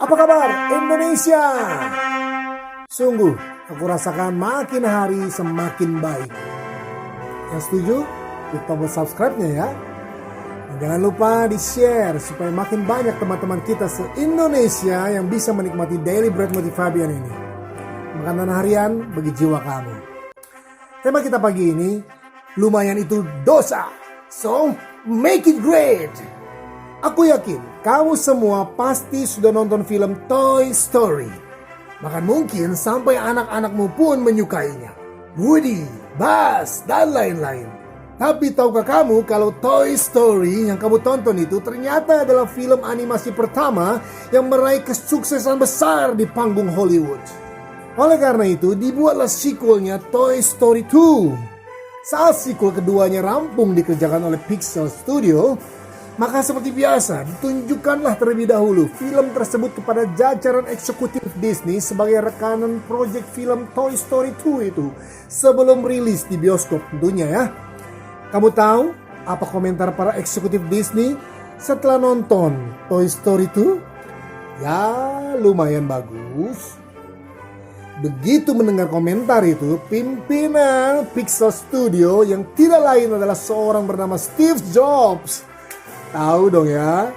Apa kabar Indonesia? Sungguh, aku rasakan makin hari semakin baik. Yang setuju? Klik tombol subscribe-nya ya. Dan jangan lupa di-share supaya makin banyak teman-teman kita se-Indonesia yang bisa menikmati Daily Bread Motivabian ini. Makanan harian bagi jiwa kamu. Tema kita pagi ini, lumayan itu dosa. So, make it great. Aku yakin kamu semua pasti sudah nonton film Toy Story. Bahkan mungkin sampai anak-anakmu pun menyukainya. Woody, Buzz, dan lain-lain. Tapi tahukah kamu kalau Toy Story yang kamu tonton itu ternyata adalah film animasi pertama yang meraih kesuksesan besar di panggung Hollywood. Oleh karena itu dibuatlah sequelnya Toy Story 2. Saat sequel keduanya rampung dikerjakan oleh Pixar Studio, maka seperti biasa, ditunjukkanlah terlebih dahulu film tersebut kepada jajaran eksekutif Disney sebagai rekanan proyek film Toy Story 2 itu sebelum rilis di bioskop tentunya ya. Kamu tahu apa komentar para eksekutif Disney setelah nonton Toy Story 2? Ya, lumayan bagus. Begitu mendengar komentar itu, pimpinan Pixar Studio yang tidak lain adalah seorang bernama Steve Jobs. Tahu dong ya,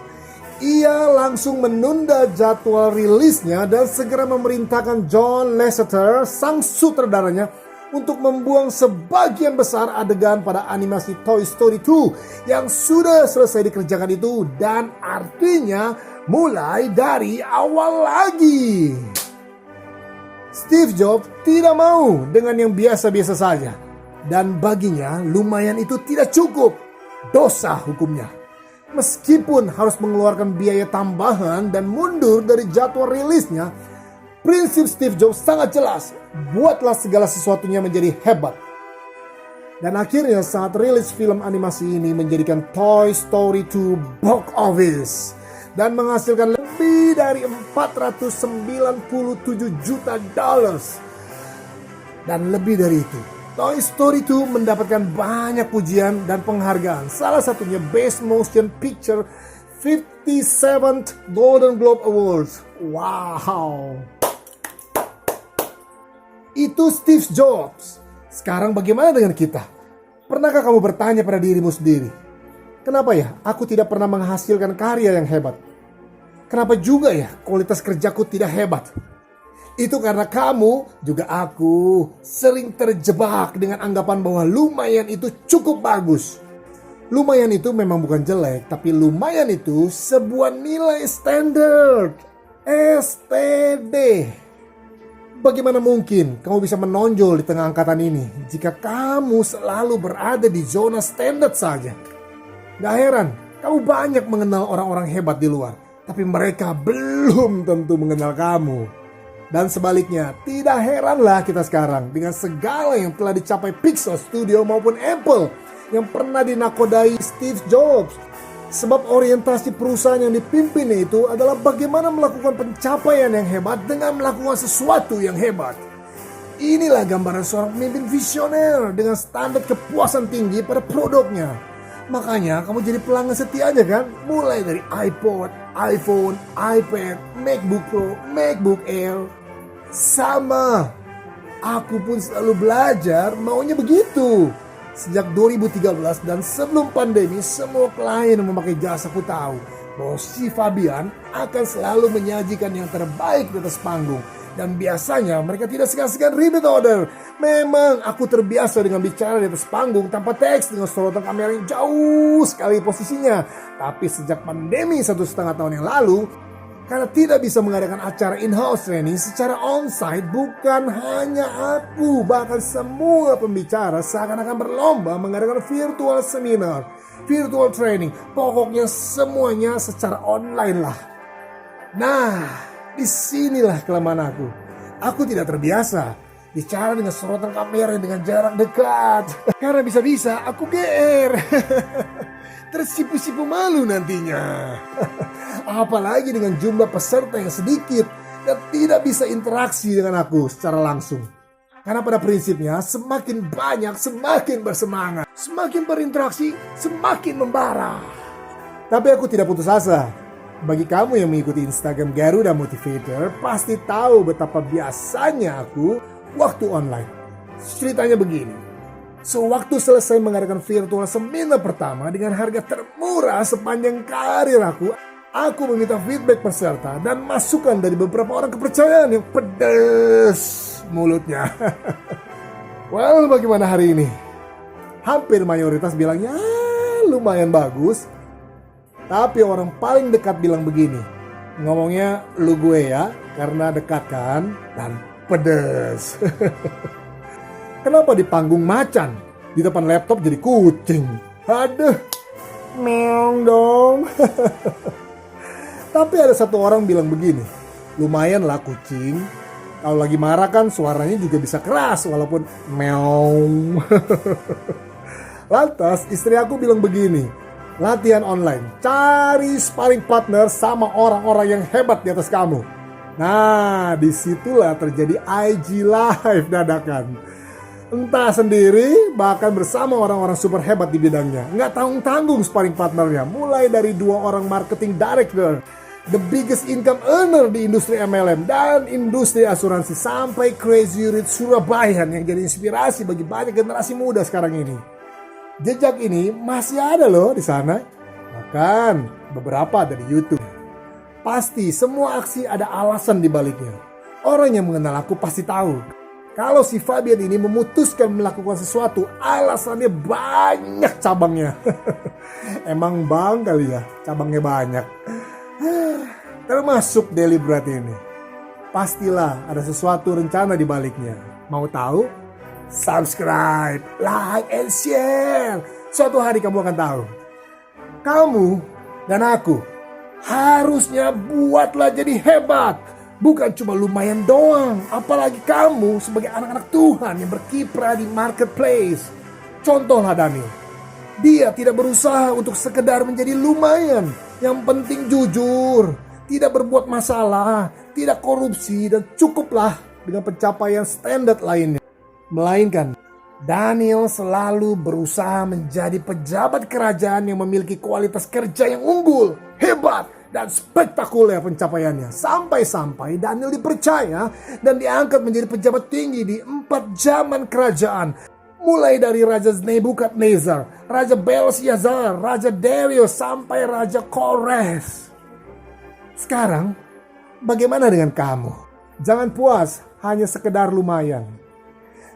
ia langsung menunda jadwal rilisnya dan segera memerintahkan John Lasseter, sang sutradaranya, untuk membuang sebagian besar adegan pada animasi Toy Story 2 yang sudah selesai dikerjakan itu, dan artinya mulai dari awal lagi. Steve Jobs tidak mau dengan yang biasa-biasa saja, dan baginya lumayan itu tidak cukup, dosa hukumnya. Meskipun harus mengeluarkan biaya tambahan dan mundur dari jadwal rilisnya, prinsip Steve Jobs sangat jelas, buatlah segala sesuatunya menjadi hebat. Dan akhirnya saat rilis film animasi ini menjadikan Toy Story 2 box office dan menghasilkan lebih dari 497 juta dollars. Dan lebih dari itu, Toy Story 2 mendapatkan banyak pujian dan penghargaan. Salah satunya Best Motion Picture 57th Golden Globe Awards. Wow. Itu Steve Jobs. Sekarang bagaimana dengan kita? Pernahkah kamu bertanya pada dirimu sendiri, kenapa ya aku tidak pernah menghasilkan karya yang hebat? Kenapa juga ya kualitas kerjaku tidak hebat? Itu karena kamu, juga aku, sering terjebak dengan anggapan bahwa lumayan itu cukup bagus. Lumayan itu memang bukan jelek, tapi lumayan itu sebuah nilai standar. STD. Bagaimana mungkin kamu bisa menonjol di tengah angkatan ini jika kamu selalu berada di zona standar saja? Gak heran, kamu banyak mengenal orang-orang hebat di luar, tapi mereka belum tentu mengenal kamu. Dan sebaliknya, tidak heranlah kita sekarang dengan segala yang telah dicapai Pixar Studio maupun Apple yang pernah dinakodai Steve Jobs. Sebab orientasi perusahaan yang dipimpinnya itu adalah bagaimana melakukan pencapaian yang hebat dengan melakukan sesuatu yang hebat. Inilah gambaran seorang pemimpin visioner dengan standar kepuasan tinggi pada produknya. Makanya kamu jadi pelanggan setianya kan? Mulai dari iPod, iPhone, iPad, MacBook Pro, MacBook Air. Sama, aku pun selalu belajar maunya begitu. Sejak 2013 dan sebelum pandemi, semua klien yang memakai jasaku tahu bahwa si Fabian akan selalu menyajikan yang terbaik di atas panggung. Dan biasanya mereka tidak segan-segan repeat order. Memang aku terbiasa dengan bicara di atas panggung tanpa teks dengan sorotan kamera yang jauh sekali posisinya. Tapi sejak pandemi 1,5 tahun yang lalu, karena tidak bisa mengadakan acara in-house training secara on-site, bukan hanya aku, bahkan semua pembicara seakan-akan berlomba mengadakan virtual seminar, virtual training. Pokoknya semuanya secara online lah. Nah, disinilah kelemahan aku. Aku tidak terbiasa bicara dengan sorotan kamera dengan jarak dekat. Karena bisa-bisa aku GR. Tersipu-sipu malu nantinya. Apalagi dengan jumlah peserta yang sedikit dan tidak bisa interaksi dengan aku secara langsung. Karena pada prinsipnya semakin banyak semakin bersemangat, semakin berinteraksi semakin membara. Tapi aku tidak putus asa. Bagi kamu yang mengikuti Instagram Garuda Motivator, pasti tahu betapa biasanya aku waktu online. Ceritanya begini. Sewaktu selesai mengadakan virtual seminar pertama dengan harga termurah sepanjang karir aku meminta feedback peserta dan masukan dari beberapa orang kepercayaan yang pedas mulutnya. Well, bagaimana hari ini? Hampir mayoritas bilangnya lumayan bagus. Tapi orang paling dekat bilang begini, ngomongnya lu gue ya, karena dekat kan dan pedes. Kenapa di panggung macan, di depan laptop jadi kucing? Aduh, meong dong. Tapi ada satu orang bilang begini, lumayan lah kucing. Kalau lagi marah kan suaranya juga bisa keras walaupun meong. Lantas istri aku bilang begini, latihan online, cari sparring partner sama orang-orang yang hebat di atas kamu. Nah, disitulah terjadi IG Live dadakan. Entah sendiri, bahkan bersama orang-orang super hebat di bidangnya. Nggak tanggung-tanggung sparring partnernya. Mulai dari 2 orang marketing director, the biggest income earner di industri MLM dan industri asuransi, sampai Crazy Rich Surabayan yang jadi inspirasi bagi banyak generasi muda sekarang ini. Jejak ini masih ada loh di sana. Bahkan beberapa dari YouTube. Pasti semua aksi ada alasan di baliknya. Orang yang mengenal aku pasti tahu. Kalau si Fabian ini memutuskan melakukan sesuatu, alasannya banyak cabangnya. Emang bang kali ya, cabangnya banyak. Termasuk Daily Bread ini. Pastilah ada sesuatu rencana di baliknya. Mau tahu? Subscribe, like, and share. Suatu hari kamu akan tahu. Kamu dan aku harusnya buatlah jadi hebat. Bukan cuma lumayan doang. Apalagi kamu sebagai anak-anak Tuhan yang berkiprah di marketplace. Contohlah Daniel. Dia tidak berusaha untuk sekedar menjadi lumayan. Yang penting jujur. Tidak berbuat masalah. Tidak korupsi. Dan cukuplah dengan pencapaian standar lainnya. Melainkan Daniel selalu berusaha menjadi pejabat kerajaan yang memiliki kualitas kerja yang unggul, hebat, dan spektakuler pencapaiannya. Sampai-sampai Daniel dipercaya dan diangkat menjadi pejabat tinggi di 4 zaman kerajaan. Mulai dari Raja Nebukadnezar, Raja Belshazzar, Raja Darius, sampai Raja Kores. Sekarang, bagaimana dengan kamu? Jangan puas hanya sekedar lumayan.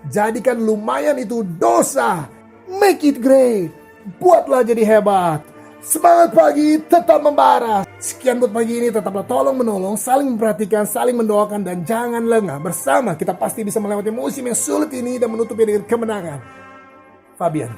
Jadikan lumayan itu dosa. Make it great. Buatlah jadi hebat. Semangat pagi, tetap membara. Sekian buat pagi ini, tetaplah tolong menolong, saling memperhatikan, saling mendoakan, dan jangan lengah. Bersama kita pasti bisa melewati musim yang sulit ini dan menutupnya dengan kemenangan. Fabian.